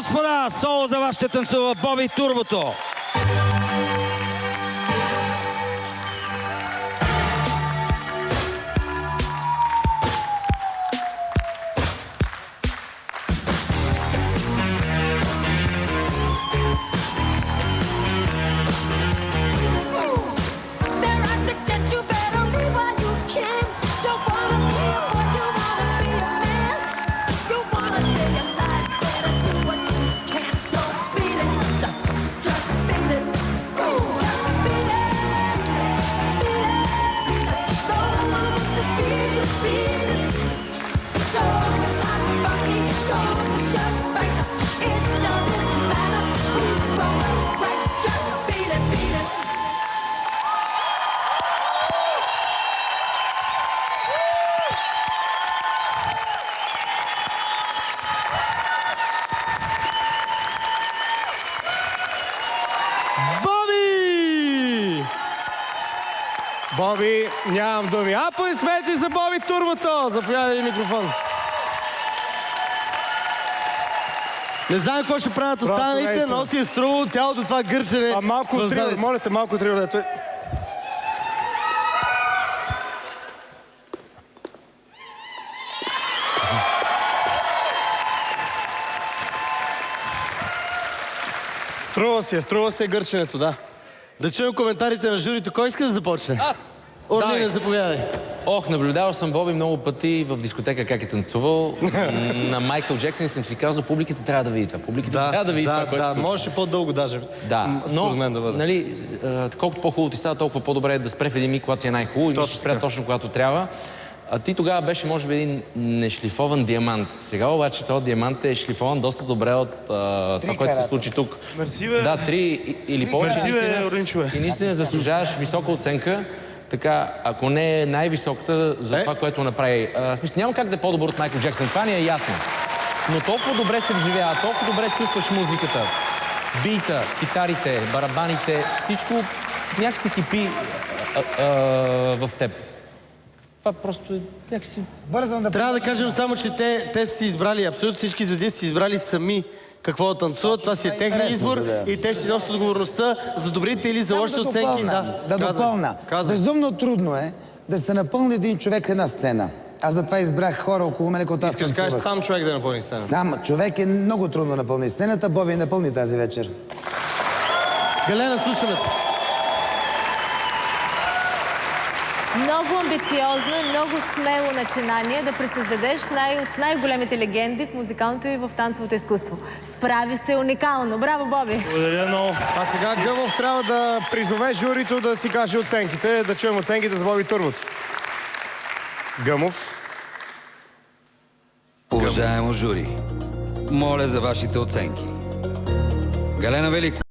господа, соло за вас ще танцува Боби Турбото. Боби, нямам думи. Аплодисменти за Боби Турбото! Заповядай микрофон. Не знам какво ще правят останалите, но си е струвало цялото това гърчене. А малко отрива, моля те, малко отрива да той. Струва си е гърченето, да. Да чуем коментарите на журито. Кой иска да започне? Аз! Орлине, заповядай. Наблюдавал съм Боби много пъти в дискотека как е танцувал. На Майкъл Джексън съм си казал, публиката трябва да види това. Публиката трябва да види това, което се случва. Можеше по-дълго даже. Да, но, нали, колкото по-хубаво ти става, толкова по-добре е да спре в един миг, когато ти е най-хубаво и ще спре точно когато трябва. А ти тогава беше, може би, един нешлифован диамант. Сега обаче този диамант е шлифован доста добре от това, което се случи тук. Мерси, бе. Да, 3 или повече. Мерси, бе, Оринчове. И наистина заслужаваш висока оценка. Така, ако не е най-високата за това, което направи. В смисъл, няма как да е по-добър от Майкъл Джексън. Това ни е ясно. Но толкова добре се вживява, толкова добре чувстваш музиката, бита, китарите, барабаните, всичко някакси кипи в теб. Това просто е някакси... Бързам да... Трябва да кажем само, че те са си избрали, абсолютно всички звезди са си избрали сами какво да танцуват. Това си е техния избор и те ще носят отговорността за добрите или за лошите оценки. Да допълна. Безумно трудно е да се напълни един човек една сцена. Аз затова избрах хора около мене, които аз танцувах. Искаш да кажеш сам човек да напълни сцената? Сам човек е много трудно да напълни сцената. Боби напълни тази вечер. Галена, слушаме. Много амбициозно и много смело начинание да пресъздадеш от най-големите легенди в музикалното и в танцовото изкуство. Справи се уникално. Браво, Боби! Благодаря много. А сега Гъмов трябва да призове журито да си каже оценките, да чуем оценките за Боби Турбото. Гъмов. Уважаемо жури, моля за вашите оценки. Галена Великова.